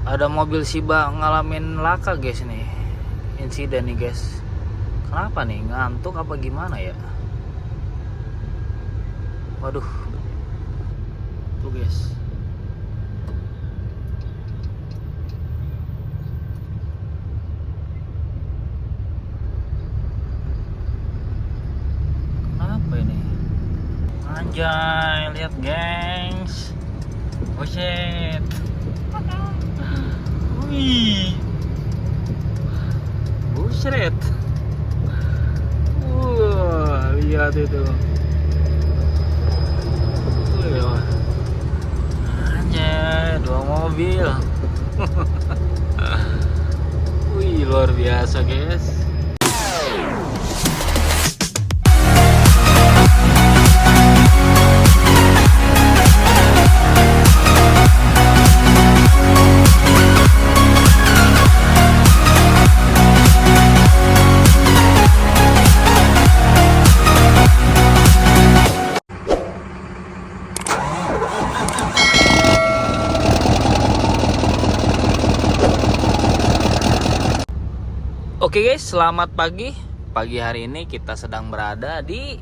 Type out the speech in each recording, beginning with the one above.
Ada mobil Shiba ngalamin laka guys nih. Insiden nih guys. Kenapa nih? Ngantuk apa gimana ya? Waduh. Tuh guys. Kenapa ini? Anjay, lihat gengs. Oh shit. Wih. Buset. Lihat itu. Wih, anjay, dua mobil. Wih, luar biasa, guys. Oke guys, selamat pagi. Pagi hari ini kita sedang berada di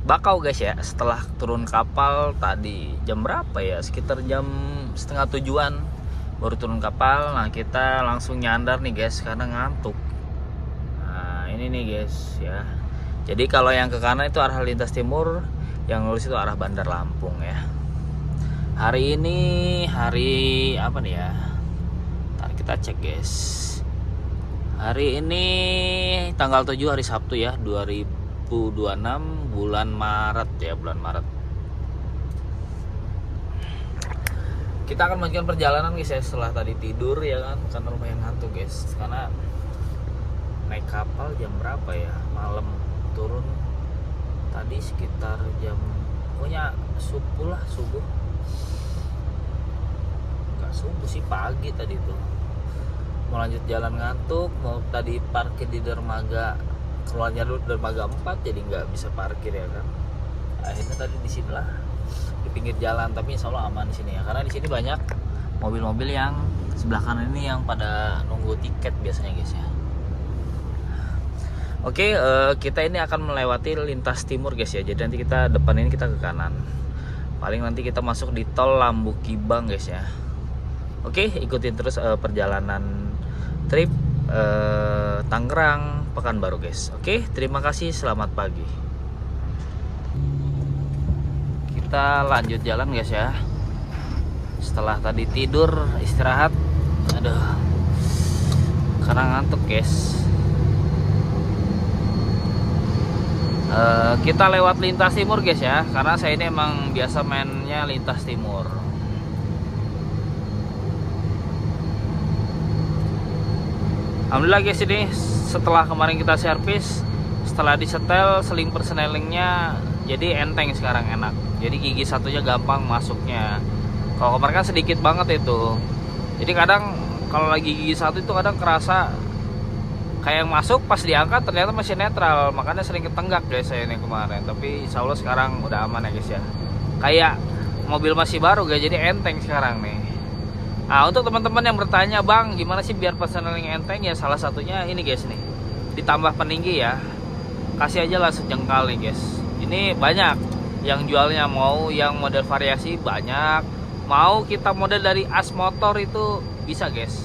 Bakau guys ya. Setelah turun kapal tadi jam berapa ya? Sekitar jam setengah tujuan baru turun kapal. Nah kita langsung nyandar nih guys karena ngantuk. Nah ini nih guys ya. Jadi kalau yang ke kanan itu arah lintas timur, yang lurus itu arah Bandar Lampung ya. Hari ini hari apa nih ya? Ntar kita cek guys. Hari ini tanggal 7 hari Sabtu ya, 2026 bulan Maret ya, bulan Maret. Kita akan melanjutkan perjalanan guys ya setelah tadi tidur ya kan, karena lumayan ngantuk guys. Karena naik kapal jam berapa ya? Malam turun tadi sekitar jam pokoknya subuh. Enggak subuh sih, pagi tadi tuh. Mau lanjut jalan ngantuk, mau tadi parkir di dermaga, keluar jalur dermaga 4 jadi nggak bisa parkir ya kan. Akhirnya tadi di sinilah di pinggir jalan, tapi insya Allah aman di sini ya, karena di sini banyak mobil-mobil yang sebelah kanan ini yang pada nunggu tiket biasanya guys ya. Oke, kita ini akan melewati lintas timur guys ya, jadi nanti kita depan ini kita ke kanan. Paling nanti kita masuk di tol Lambukibang guys ya. Oke, ikutin terus perjalanan trip Tangerang Pekanbaru guys. Oke, terima kasih, selamat pagi. Kita lanjut jalan guys ya. Setelah tadi tidur istirahat, aduh, karena ngantuk guys. Kita lewat lintas timur guys ya, karena saya ini emang biasa mainnya lintas timur. Alhamdulillah guys, ini setelah kemarin kita servis, setelah disetel seling persnelingnya jadi enteng sekarang, enak. Jadi gigi satunya gampang masuknya. Kalau kemarin kan sedikit banget itu. Jadi kadang kalau lagi gigi satu itu kadang kerasa kayak yang masuk, pas diangkat ternyata masih netral, makanya sering ketenggak guys saya ini kemarin. Tapi insya Allah sekarang udah aman ya guys ya. Kayak mobil masih baru guys, jadi enteng sekarang nih. Nah untuk teman-teman yang bertanya, bang gimana sih biar persneling enteng, ya salah satunya ini guys nih, ditambah peninggi ya, kasih aja lah sejengkal nih guys. Ini banyak yang jualnya, mau yang model variasi banyak, mau kita model dari as motor itu bisa guys.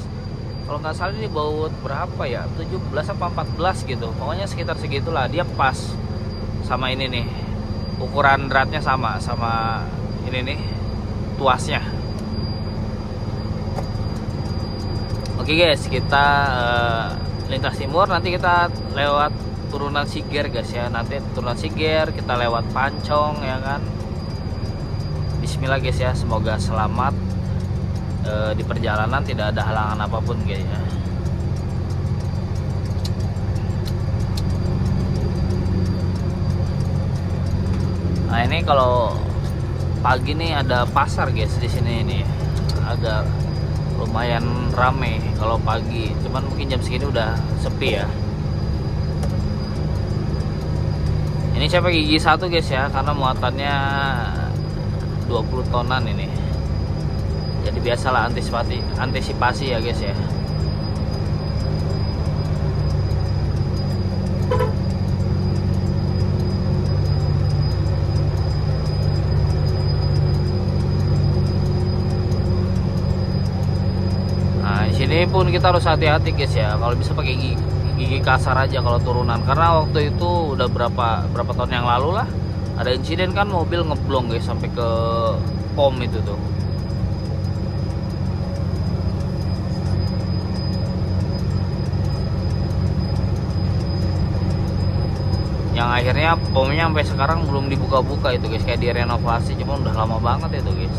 Kalau nggak salah ini baut berapa ya, 17 apa 14 gitu, pokoknya sekitar segitulah. Dia pas sama ini nih, ukuran dratnya sama ini nih tuasnya. Oke guys, kita lintas timur, nanti kita lewat turunan Siger guys ya. Nanti turunan Siger kita lewat Pancong ya kan. Bismillah guys ya, semoga selamat di perjalanan, tidak ada halangan apapun guys ya. Nah ini kalau pagi nih ada pasar guys di sini, ini agak lumayan rame kalau pagi, cuman mungkin jam segini udah sepi ya. Ini saya pakai gigi satu guys ya, karena muatannya 20 tonan ini. Jadi biasalah antisipasi ya guys ya. Nah, di sini pun kita harus hati-hati guys ya. Kalau bisa pakai gigi kasar aja kalau turunan, karena waktu itu udah berapa tahun yang lalu lah, ada insiden kan mobil ngeblong guys sampai ke pom itu tuh. Yang akhirnya pomnya sampai sekarang belum dibuka-buka itu guys, kayak direnovasi, cuma udah lama banget itu guys.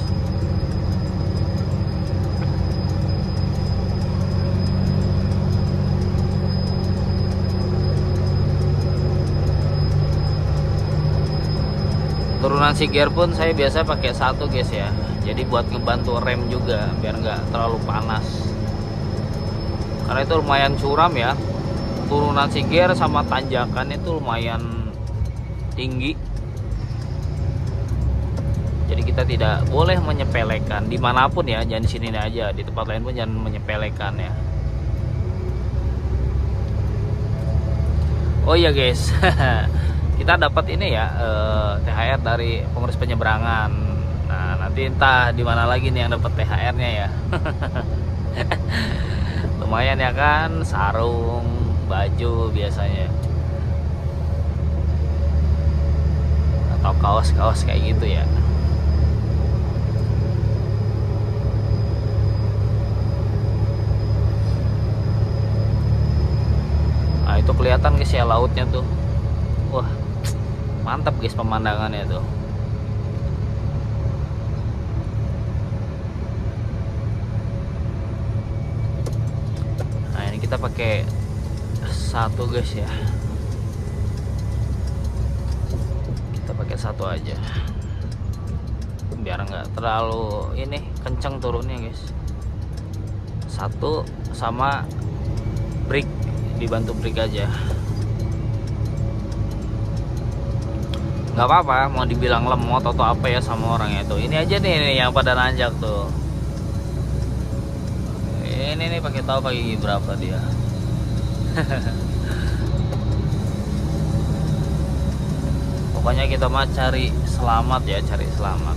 Turunan Siger pun saya biasa pakai satu guys ya, jadi buat ngebantu rem juga biar nggak terlalu panas, karena itu lumayan curam ya. Turunan Siger sama tanjakan itu lumayan tinggi, jadi kita tidak boleh menyepelekan dimanapun ya, jangan di sini aja, di tempat lain pun jangan menyepelekan ya. Oh iya guys, kita dapat ini ya, THR dari pengurus penyeberangan. Nah nanti entah di mana lagi nih yang dapat THR-nya ya. Lumayan ya kan, sarung, baju biasanya, atau kaos-kaos kayak gitu ya. Nah itu kelihatan guys ya lautnya tuh. Wah mantap guys pemandangannya tuh. Nah ini kita pakai satu guys ya, kita pakai satu aja biar nggak terlalu ini kenceng turunnya guys. Satu sama brake, dibantu brake aja. Nggak apa-apa mau dibilang lemot atau apa ya sama orang itu. Ini aja nih yang pada nanjak tuh. Ini nih pakai tahu pakai gigi berapa dia. Pokoknya kita mah cari selamat ya, cari selamat.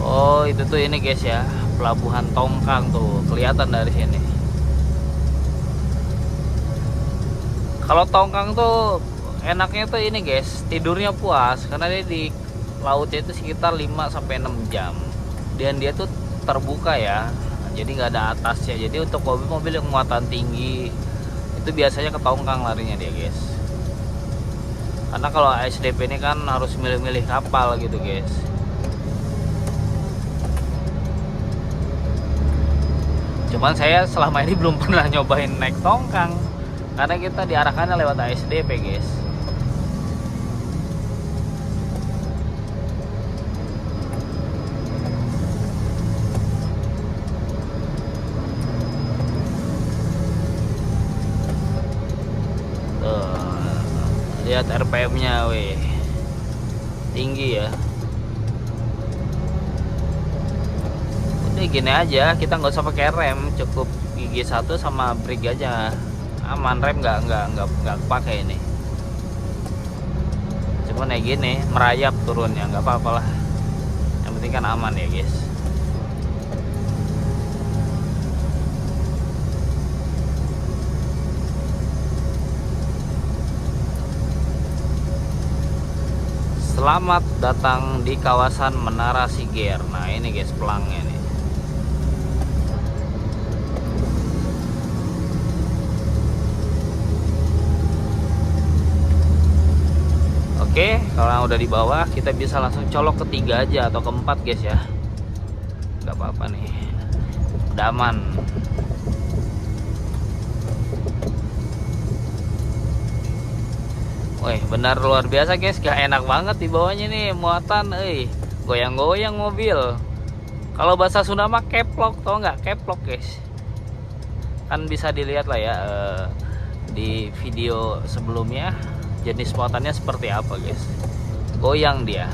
Oh itu tuh ini guys ya, pelabuhan Tongkang tuh kelihatan dari sini. Kalau Tongkang tuh enaknya tuh ini guys, tidurnya puas karena dia di lautnya itu sekitar 5-6 jam. Dan dia tuh terbuka ya, jadi nggak ada atasnya. Jadi untuk mobil-mobil yang muatan tinggi itu biasanya ke Tongkang larinya dia guys. Karena kalau ASDP ini kan harus milih-milih kapal gitu guys. Cuman saya selama ini belum pernah nyobain naik Tongkang, karena kita diarahkannya lewat ASDP guys. Lihat RPM-nya weh, tinggi ya. Udah gini aja, kita nggak usah pakai rem, cukup gigi satu sama brake aja, aman. Rem nggak pakai ini. Cuma kayak gini merayap turunnya, nggak apa-apa lah. Yang penting kan aman ya guys. Selamat datang di kawasan Menara Siger. Nah ini guys pelangnya nih. Oke, kalau udah di bawah kita bisa langsung colok ke 3 aja atau ke 4 guys ya. Gak apa-apa nih, udah aman. Wih benar luar biasa guys, gak enak banget di bawahnya nih muatan, goyang-goyang mobil. Kalau bahasa Sunda mah keplok, tau nggak keplok guys? Kan bisa dilihat lah ya di video sebelumnya jenis muatannya seperti apa guys. Goyang dia.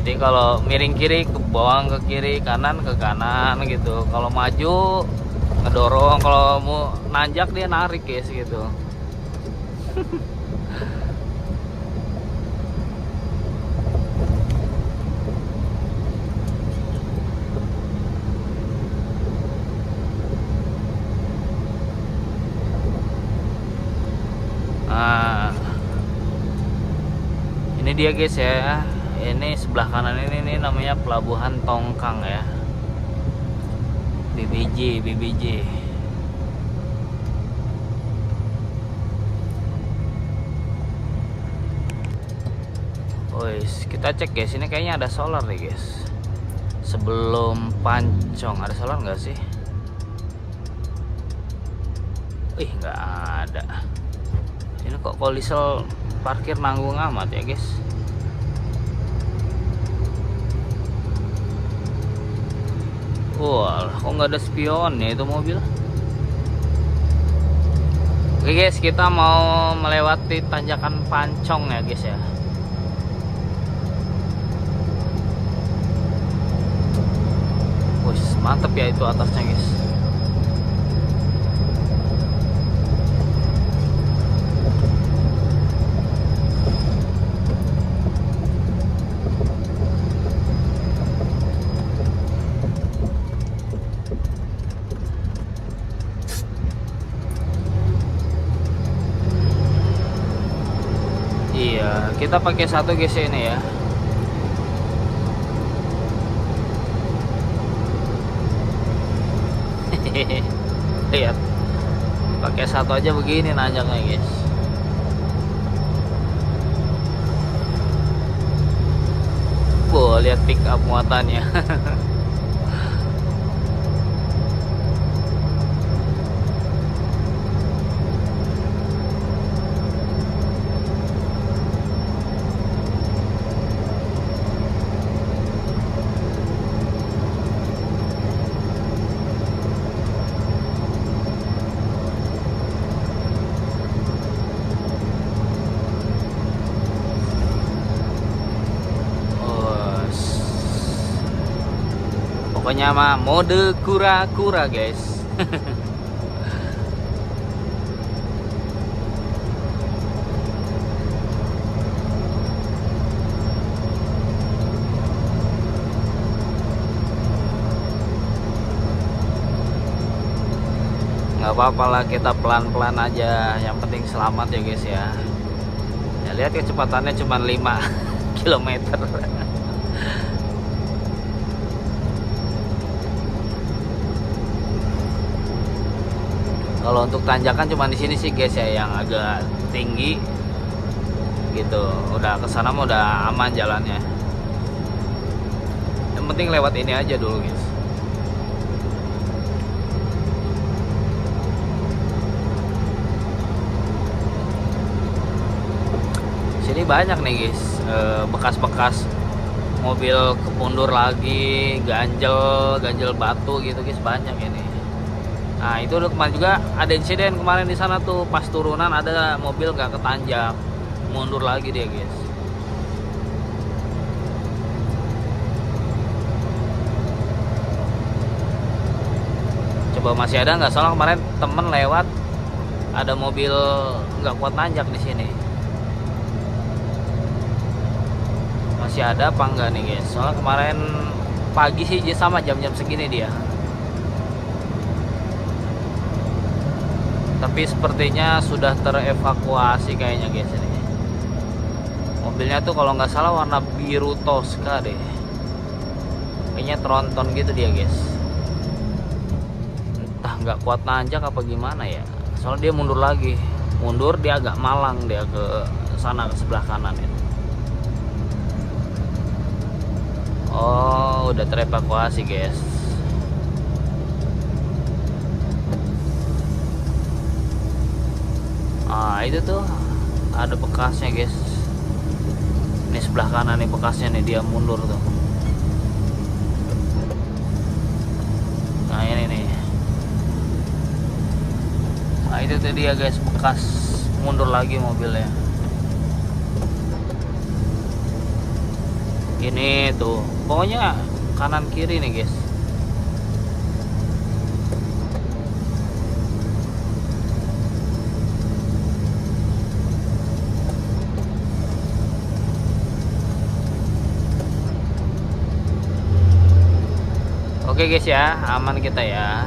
Jadi kalau miring kiri ke bawah, ke kiri, kanan ke kanan gitu. Kalau maju ngedorong, kalau mau nanjak dia narik guys gitu. Nah, ini dia guys ya. Ini sebelah kanan ini namanya Pelabuhan Tongkang ya. BBJ. Wes, kita cek guys. Ini kayaknya ada solar nih guys. Sebelum Pancong ada solar nggak sih? Ih, nggak ada. Ini kok Kolisel parkir nanggung amat ya guys. Wah, kok nggak ada spion ya itu mobil? Oke guys, kita mau melewati tanjakan Pancong ya guys ya. Wih, mantep ya itu atasnya guys. Iya, kita pakai satu guys ini ya. Lihat, pakai satu aja begini nanjaknya guys. Wow, lihat pick up muatannya. Pokoknya mah mode kura-kura guys. Nggak apa-apa lah, kita pelan-pelan aja, yang penting selamat ya guys ya. Ya lihat kecepatannya cuma 5 km. Kalau untuk tanjakan cuma di sini sih guys ya yang agak tinggi gitu. Udah kesana mah udah aman jalannya. Yang penting lewat ini aja dulu guys. Sini banyak nih guys bekas-bekas mobil kepundur lagi, ganjel batu gitu guys, banyak ini. Nah itu kemarin juga ada insiden kemarin di sana tuh, pas turunan ada mobil nggak ketanjak, mundur lagi dia guys. Coba masih ada nggak? Soalnya kemarin temen lewat ada mobil nggak kuat nanjak di sini. Masih ada apa enggak nih guys? Soalnya kemarin pagi sih sama jam-jam segini dia. Tapi sepertinya sudah terevakuasi kayaknya guys ini. Mobilnya tuh kalau nggak salah warna biru Tosca deh. Kayaknya tronton gitu dia guys. Entah nggak kuat nanjak apa gimana ya. Soalnya dia mundur lagi. Mundur dia agak malang dia ke sana, ke sebelah kanan itu. Oh, udah terevakuasi guys. Nah itu tuh ada bekasnya guys. Ini sebelah kanan nih bekasnya nih, dia mundur tuh. Nah ini nih. Nah itu tuh dia guys, bekas mundur lagi mobilnya. Ini tuh pokoknya kanan kiri nih guys. Oke guys ya, aman kita ya.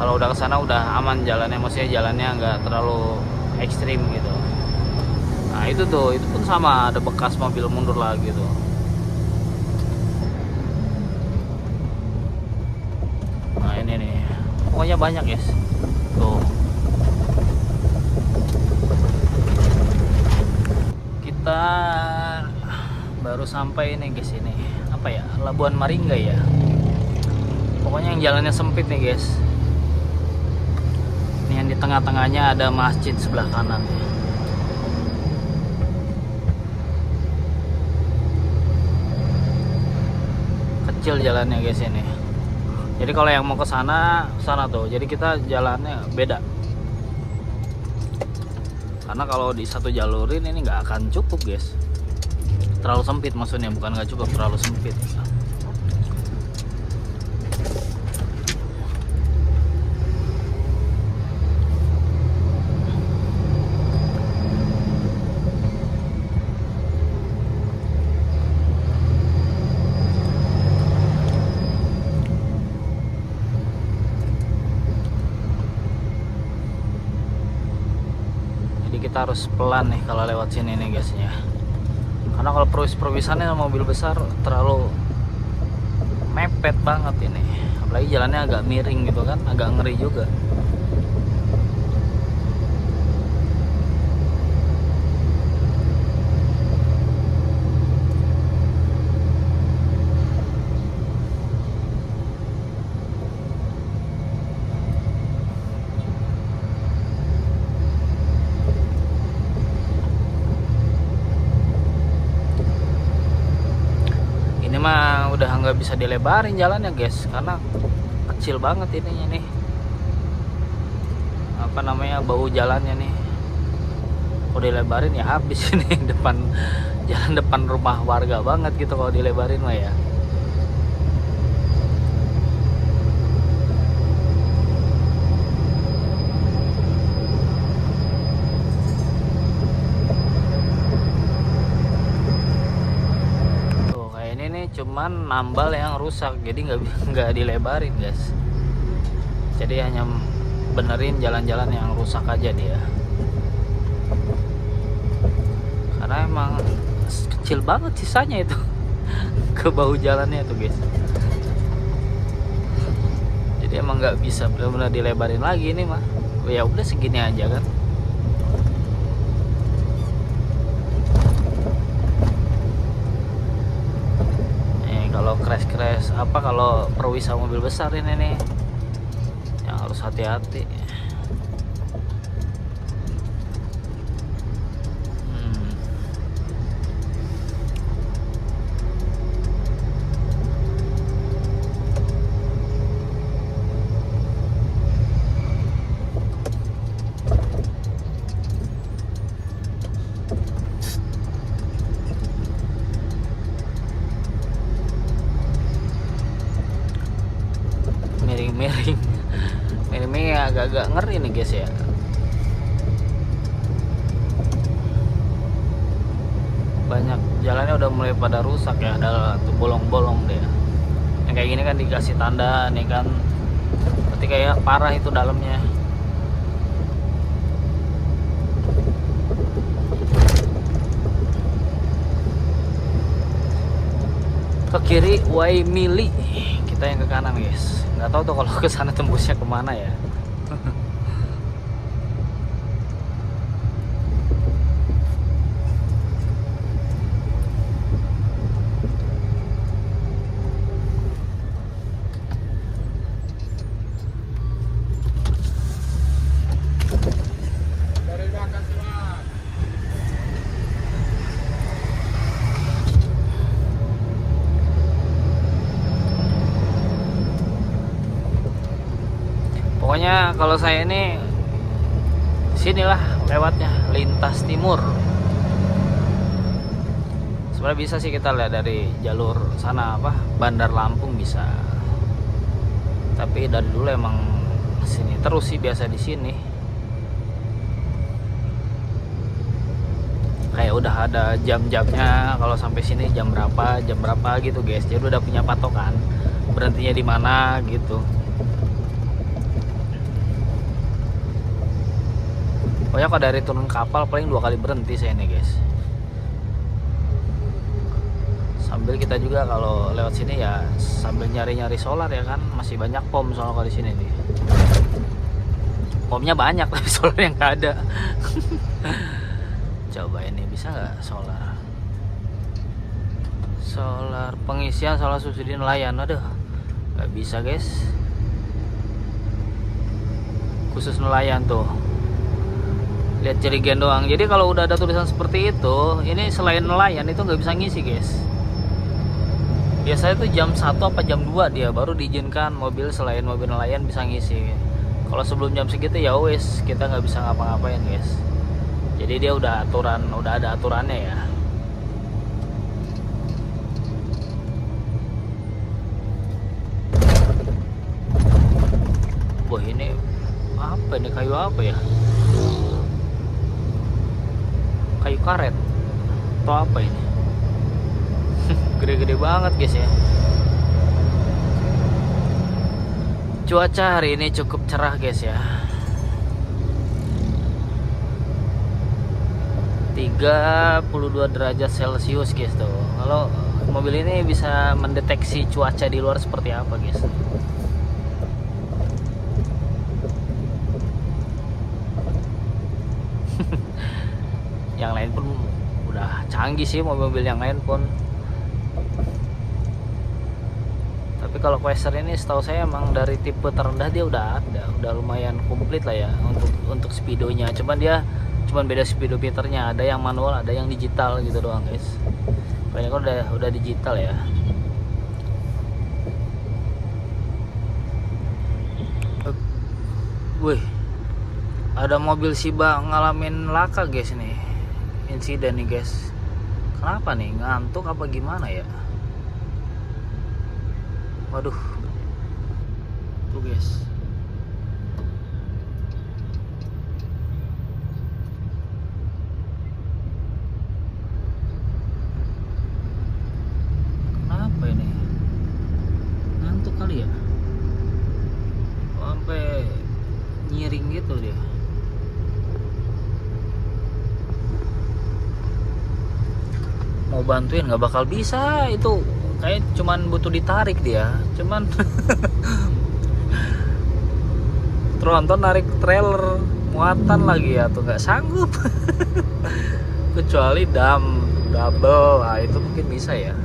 Kalau udah kesana udah aman jalannya, maksudnya jalannya nggak terlalu ekstrim gitu. Nah itu tuh, itu pun sama, ada bekas mobil mundur lagi tuh. Nah ini nih, pokoknya banyak guys. Tuh. Kita baru sampai nih guys, ini apa ya, Labuan Maringga ya. Pokoknya yang jalannya sempit nih guys. Ini yang di tengah-tengahnya ada masjid sebelah kanan. Kecil jalannya guys ini. Jadi kalau yang mau ke sana, sana tuh. Jadi kita jalannya beda. Karena kalau di satu jalurin ini nggak akan cukup guys. Terlalu sempit maksudnya, bukan nggak cukup, terlalu sempit. Jadi kita harus pelan nih kalau lewat sini nih guys ya. Karena kalau perwisannya mobil besar terlalu mepet banget ini. Apalagi jalannya agak miring gitu kan, agak ngeri juga. Ini mah udah nggak bisa dilebarin jalannya guys, karena kecil banget ininya nih, apa namanya, bau jalannya nih. Kalau dilebarin ya habis ini depan, jalan depan rumah warga banget gitu kalau dilebarin mah ya. Cuman nambal yang rusak, jadi nggak dilebarin guys. Jadi hanya benerin jalan-jalan yang rusak aja dia, karena emang kecil banget sisanya itu ke bahu jalannya tuh guys. Jadi emang nggak bisa benar-benar dilebarin lagi ini mah. Ya udah segini aja kan. Kalau crash apa, kalau perwisa mobil besar ini nih yang harus hati-hati. Miring agak-agak ngeri nih guys ya. Banyak jalannya udah mulai pada rusak ya, ada tuh bolong-bolong deh. Yang kayak gini kan dikasih tanda nih kan, berarti kayak parah itu dalamnya. Ke kiri Waimili, kita yang ke kanan guys. Nggak tahu tuh kalau ke sana tembusnya kemana ya. Pokoknya kalau saya ini sinilah lewatnya, lintas timur. Sebenarnya bisa sih kita lihat dari jalur sana apa Bandar Lampung bisa. Tapi dari dulu emang sini terus sih, biasa di sini. Kayak udah ada jam-jamnya, kalau sampai sini jam berapa gitu guys. Jadi udah punya patokan berhentinya di mana gitu. Pokoknya kalau dari turun kapal paling 2 kali berhenti saya nih guys. Sambil kita juga kalau lewat sini ya sambil nyari-nyari solar ya kan, masih banyak pom soal kalau di sini nih. Pomnya banyak tapi solar yang nggak ada. Coba ini bisa nggak solar? Solar pengisian solar subsidi nelayan, aduh nggak bisa guys. Khusus nelayan tuh. Lihat jerigen doang. Jadi kalau udah ada tulisan seperti itu, ini selain nelayan itu nggak bisa ngisi guys. Biasanya tuh jam 1 apa jam 2 dia baru diizinkan mobil selain mobil nelayan bisa ngisi. Kalau sebelum jam segitu ya wes kita nggak bisa ngapa-ngapain guys. Jadi dia udah ada aturannya ya. Wah ini apa ini, kayu apa ya? Kayu karet atau apa ini? Gede-gede banget guys ya. Cuaca hari ini cukup cerah guys ya. 32 derajat Celcius guys tuh. Kalau mobil ini bisa mendeteksi cuaca di luar seperti apa guys. Yang lain pun udah canggih sih, mobil-mobil yang lain pun. Tapi kalau Quasar ini setahu saya emang dari tipe terendah dia udah lumayan komplit lah ya untuk speedonya. Cuman beda speedometernya, ada yang manual, ada yang digital gitu doang guys. Kayaknya kan udah digital ya. Wih, ada mobil Shiba ngalamin laka guys nih, insiden nih guys. Kenapa nih, ngantuk apa gimana ya? Waduh, tuh guys. Kenapa ini? Ngantuk kali ya? Sampai nyiring gitu dia. Mau bantuin nggak bakal bisa, itu kayak cuman butuh ditarik dia, cuman tronton narik trailer muatan lagi ya tuh nggak sanggup. Kecuali double, nah itu mungkin bisa ya.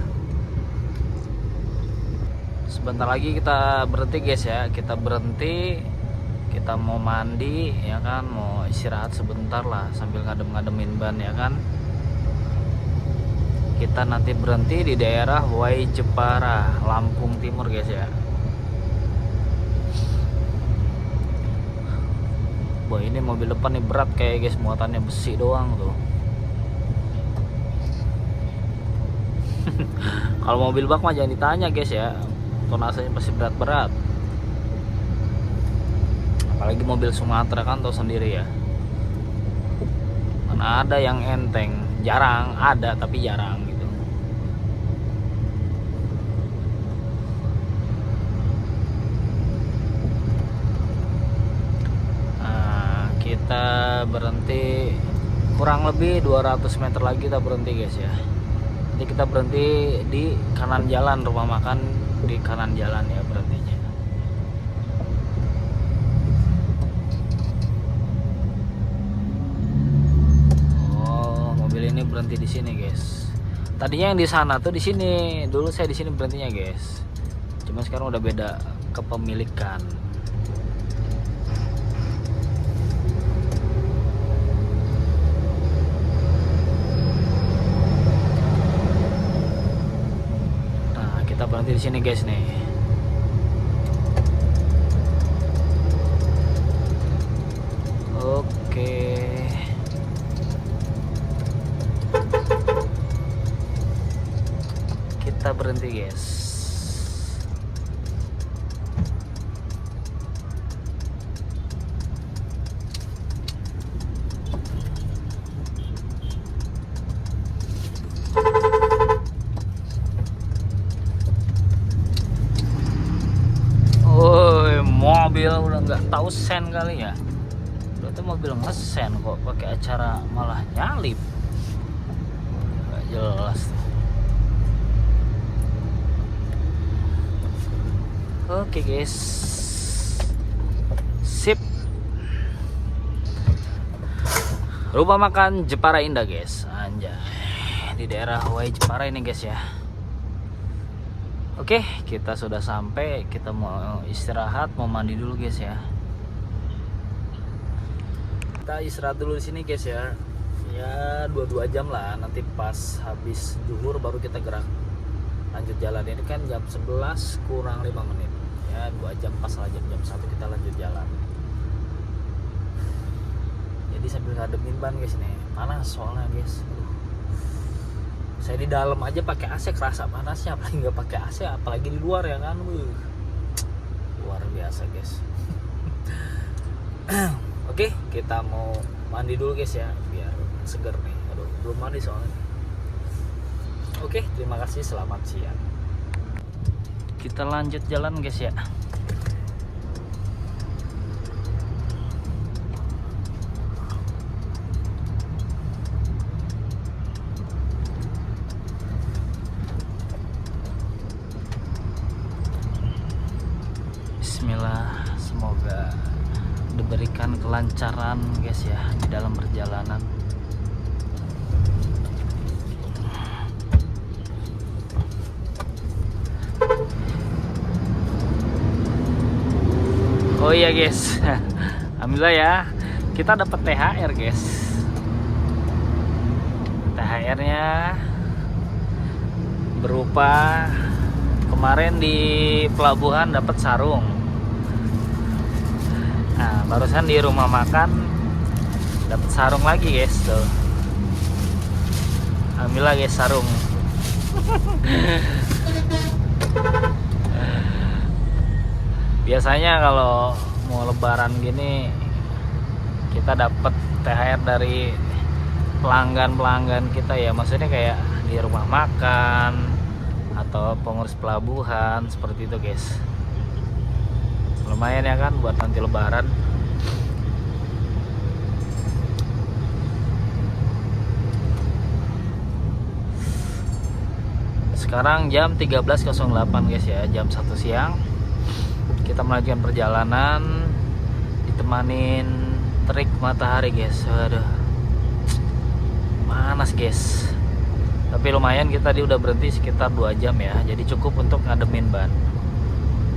Sebentar lagi kita berhenti guys ya, kita berhenti, kita mau mandi ya kan, mau istirahat sebentar lah sambil ngadem-ngademin ban ya kan. Kita nanti berhenti di daerah Way Jepara, Lampung Timur guys ya. Wah ini mobil depan nih berat kayak guys, muatannya besi doang tuh. Kalau mobil bak mah jangan ditanya guys ya, tonasenya pasti berat-berat. Apalagi mobil Sumatera kan tau sendiri ya. Mana ada yang enteng, jarang ada tapi jarang gitu. Nah, kita berhenti kurang lebih 200 meter lagi kita berhenti guys ya. Nanti kita berhenti di kanan jalan, rumah makan di kanan jalan ya berhentinya. Oh, mobil ini berhenti di sini guys. Tadinya yang di sana tuh di sini. Dulu saya di sini berhentinya guys. Cuma sekarang udah beda kepemilikan. Kita berhenti di sini guys nih. Oke. kita berhenti guys. Woi, mobil udah nggak tahu sen kali ya. Itu mobil ngesen kok pakai acara malah nyalip, nggak jelas. Oke guys, sip. Rumah makan Jepara Indah guys, anjay, di daerah Way Jepara ini guys ya. Oke, kita sudah sampai, kita mau istirahat, mau mandi dulu guys ya. Kita istirahat dulu di sini guys ya. Ya 2 jam lah, nanti pas habis zuhur baru kita gerak lanjut jalan. Ini kan jam 11 kurang 5 menit. Ya 2 jam pas lah jam 1 kita lanjut jalan. Jadi sambil ngademin ban guys nih, panas soalnya guys. Saya di dalam aja pakai AC kerasa panasnya, apalagi nggak pakai AC, apalagi di luar ya kan. Luar biasa guys. Oke, kita mau mandi dulu guys ya, biar seger nih. Aduh, belum mandi soalnya. Oke, terima kasih, selamat siang. Kita lanjut jalan guys ya. Bismillah, semoga diberikan kelancaran guys ya di dalam perjalanan. Oh iya guys, alhamdulillah ya, kita dapat THR guys. THR-nya berupa kemarin di pelabuhan dapat sarung. Nah, barusan di rumah makan dapat sarung lagi guys tuh. Alhamdulillah guys, sarung. Biasanya kalau mau lebaran gini kita dapat THR dari pelanggan-pelanggan kita ya, maksudnya kayak di rumah makan atau pengurus pelabuhan seperti itu guys. Lumayan ya kan buat nanti lebaran. Sekarang jam 13.08 guys ya, jam 1 siang. Kita melanjutkan perjalanan ditemanin terik matahari guys. Waduh, panas guys. Tapi lumayan, kita udah berhenti sekitar 2 jam ya, jadi cukup untuk ngademin ban.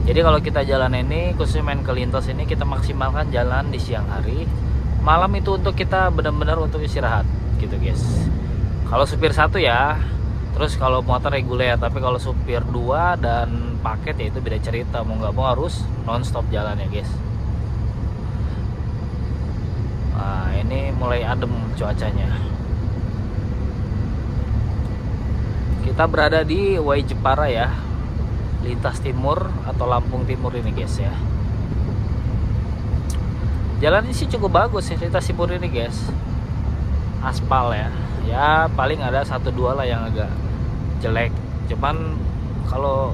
Jadi kalau kita jalan ini, khususnya main ke Lintos ini, kita maksimalkan jalan di siang hari. Malam itu untuk kita benar-benar untuk istirahat gitu guys. Kalau supir 1 ya, terus kalau motor reguler. Tapi kalau supir 2 dan paket ya itu beda cerita, mau nggak mau harus non-stop jalan ya guys. Nah ini mulai adem cuacanya. Kita berada di Way Jepara ya, lintas timur atau Lampung Timur ini guys ya. Jalan ini sih cukup bagus ya, lintas timur ini guys. Aspal ya, ya paling ada 1-2 lah yang agak jelek. Cuman kalau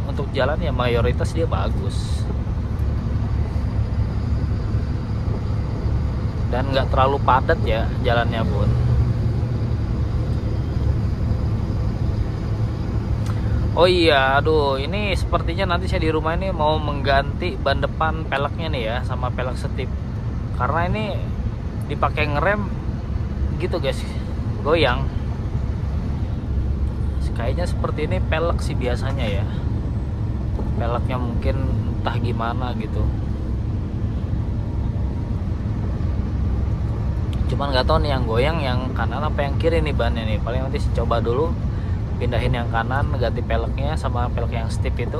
untuk jalan ya mayoritas dia bagus. Dan nggak terlalu padat ya jalannya pun. Oh iya, aduh, ini sepertinya nanti saya di rumah ini mau mengganti ban depan peleknya nih ya, sama pelek setip. Karena ini dipakai ngerem gitu guys, goyang. Kayaknya seperti ini pelek sih biasanya ya. Peleknya mungkin entah gimana gitu. Cuman nggak tahu nih yang goyang yang kanan apa yang kiri nih bannya nih. Paling nanti coba dulu pindahin yang kanan, ganti peleknya sama pelek yang stiff itu.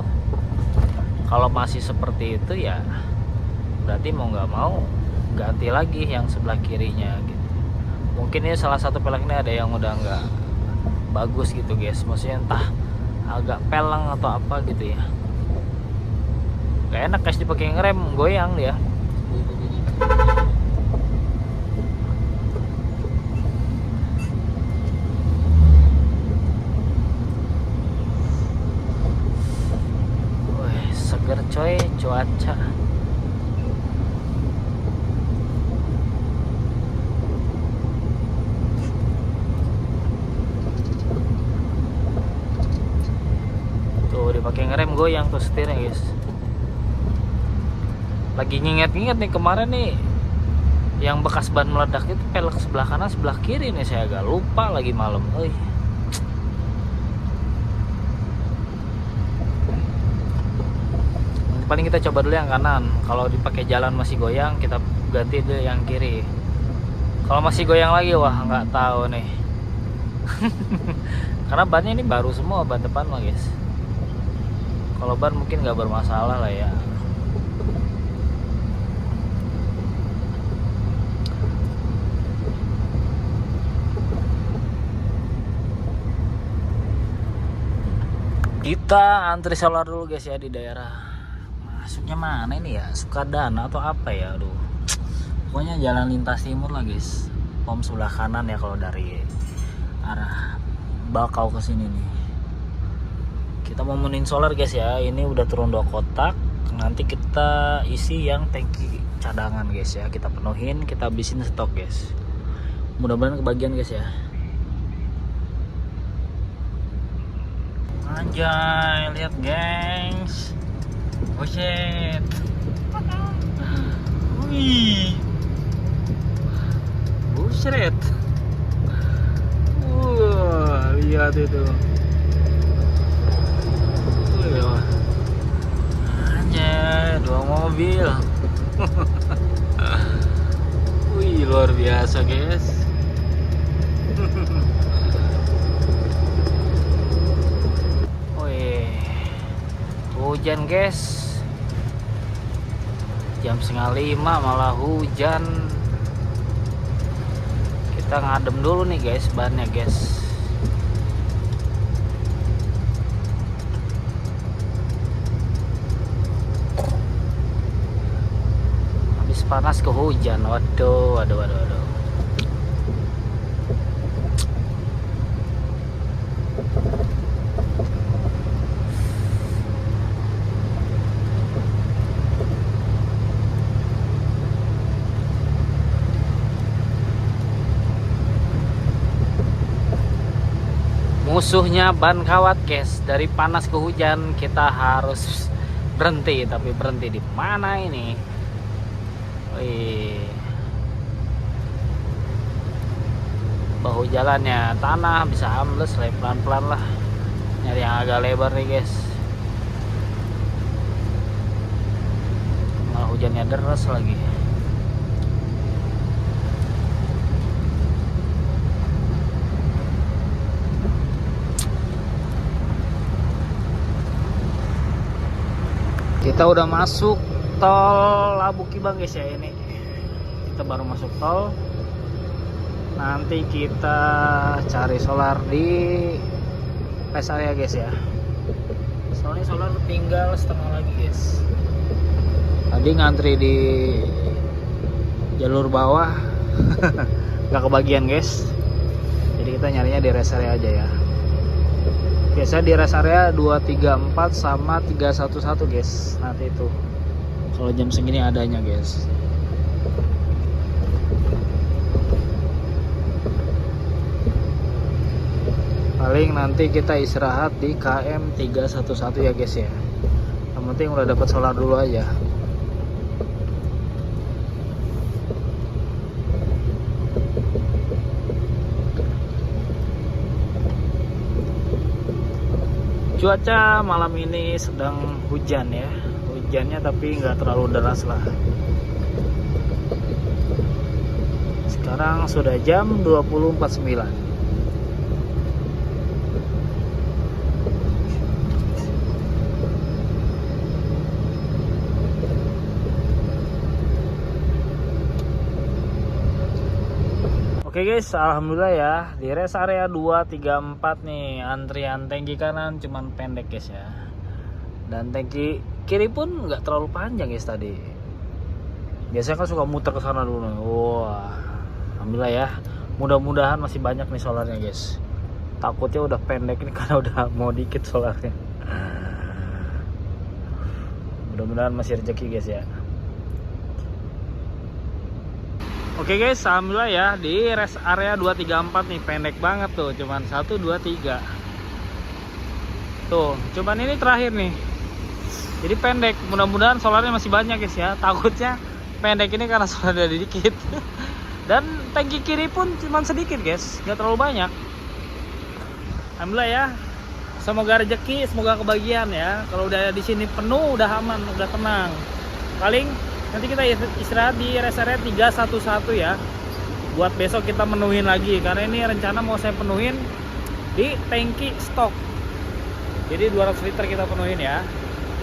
Kalau masih seperti itu ya berarti mau nggak mau ganti lagi yang sebelah kirinya gitu. Mungkin ini salah satu pelek ini ada yang udah nggak bagus gitu guys, maksudnya entah agak peleng atau apa gitu ya. Gak enak guys dipakai ngerem, goyang dia. Wih, seger coy cuaca. Tuh dipakai ngerem goyang tuh setirnya guys. Lagi nginget-nginget nih kemarin nih yang bekas ban meledak itu pelek sebelah kanan sebelah kiri nih, saya agak lupa lagi malam. Paling kita coba dulu yang kanan. Kalau dipakai jalan masih goyang, kita ganti dulu yang kiri. Kalau masih goyang lagi, wah nggak tahu nih. Karena bannya ini baru semua, ban depan mah guys. Kalau ban mungkin nggak bermasalah lah ya. Kita antri solar dulu guys ya di daerah. Masuknya mana ini ya? Sukadana atau apa ya? Aduh. Pokoknya jalan lintas timur lah guys. Pom sebelah kanan ya kalau dari arah Bakau ke sini nih. Kita mau menin solar guys ya. Ini udah turun 2 kotak. Nanti kita isi yang tangki cadangan guys ya. Kita penuhin, kita habisin stok guys. Mudah-mudahan kebagian guys ya. Anjay, lihat gengs. Oh shit. Wih. Buset. Wah, lihat itu. Wih. Anjay, 2 mobil. Wih, luar biasa, guys. Hujan guys, jam 4:30 malah hujan. Kita ngadem dulu nih guys bannya guys. Habis panas ke hujan, waduh. Musuhnya ban kawat guys. Dari panas ke hujan kita harus berhenti, tapi berhenti di mana ini? Wih. Bahu jalannya tanah, bisa ambles, pelan-pelan lah. Nyari yang agak lebar nih guys. Malah hujannya deras lagi. Kita udah masuk tol Labukibang guys ya ini. Kita baru masuk tol. Nanti kita cari solar di rest area guys ya. Soalnya solar tinggal setengah lagi guys. Tadi ngantri di jalur bawah nggak kebagian guys. Jadi kita nyarinya di rest area aja ya. Biasa di rest area 234 sama 311 guys. Nanti itu kalau jam segini adanya guys. Paling nanti kita istirahat di KM 311 ya guys ya. Yang penting udah dapat solar dulu aja. Cuaca malam ini sedang hujan ya. Hujannya tapi nggak terlalu deras lah. Sekarang sudah jam 20.49. Oke Oke guys, alhamdulillah ya di rest area 234 nih antrian tangki kanan cuman pendek guys ya. Dan tangki kiri pun nggak terlalu panjang guys tadi. Biasanya kan suka muter ke sana dulu. Wah, alhamdulillah ya. Mudah-mudahan masih banyak nih solarnya guys. Takutnya udah pendek nih karena udah mau dikit solarnya. Mudah-mudahan masih rezeki guys ya. Oke guys, alhamdulillah ya di rest area 234 nih pendek banget tuh, cuman 1 2 3. Tuh, cuman ini terakhir nih. Jadi pendek, mudah-mudahan solarnya masih banyak guys ya. Takutnya pendek ini karena solarnya dikit. Dan tangki kiri pun cuman sedikit guys, nggak terlalu banyak. Alhamdulillah ya. Semoga rezeki, semoga kebagian ya. Kalau udah di sini penuh, udah aman, udah tenang. Paling nanti kita istirahat di rest area 311 ya. Buat besok kita menuhin lagi karena ini rencana mau saya penuhin di tangki stok. Jadi 200 liter kita penuhin ya.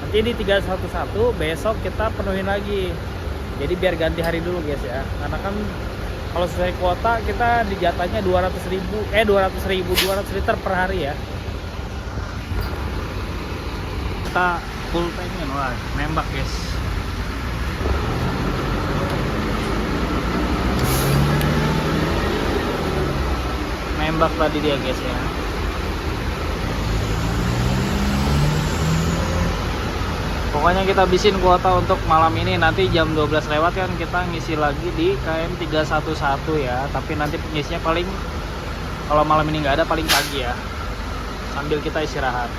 Nanti di 311 besok kita penuhin lagi. Jadi biar ganti hari dulu guys ya. Karena kan kalau sesuai kuota kita dijatahnya 200 liter per hari ya. Kita full tankin, wah nembak guys. Nembak tadi dia guys ya. Pokoknya kita habisin kuota untuk malam ini. Nanti jam 12 lewat kan kita ngisi lagi di KM 311 ya. Tapi nanti pengisinya paling kalau malam ini nggak ada paling pagi ya. Sambil kita istirahat.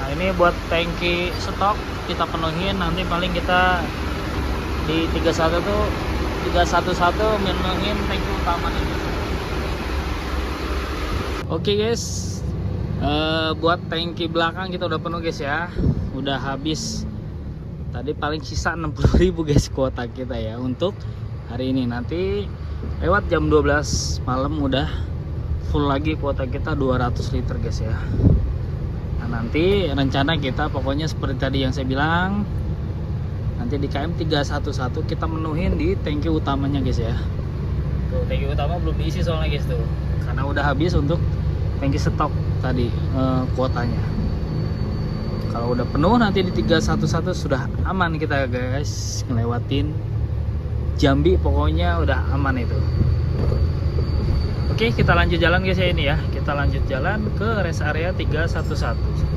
Nah ini buat tangki stok kita penuhin. Nanti paling kita di 311 menuhin tangki utamanya. Oke guys, buat tangki belakang kita udah penuh guys ya, udah habis. Tadi paling sisa 60.000 guys kuota kita ya untuk hari ini. Nanti lewat jam 12 malam udah full lagi kuota kita 200 liter guys ya. Nah nanti rencana kita pokoknya seperti tadi yang saya bilang, nanti di KM 311 kita menuhin di tangki utamanya guys ya. Tuh tangki utama belum diisi soalnya guys tuh, karena udah habis untuk tangki stok tadi kuotanya. Kalau udah penuh nanti di 311 sudah aman kita guys, ngelewatin Jambi, pokoknya udah aman itu. Oke kita lanjut jalan guys ya ini ya. Kita lanjut jalan ke rest area 311.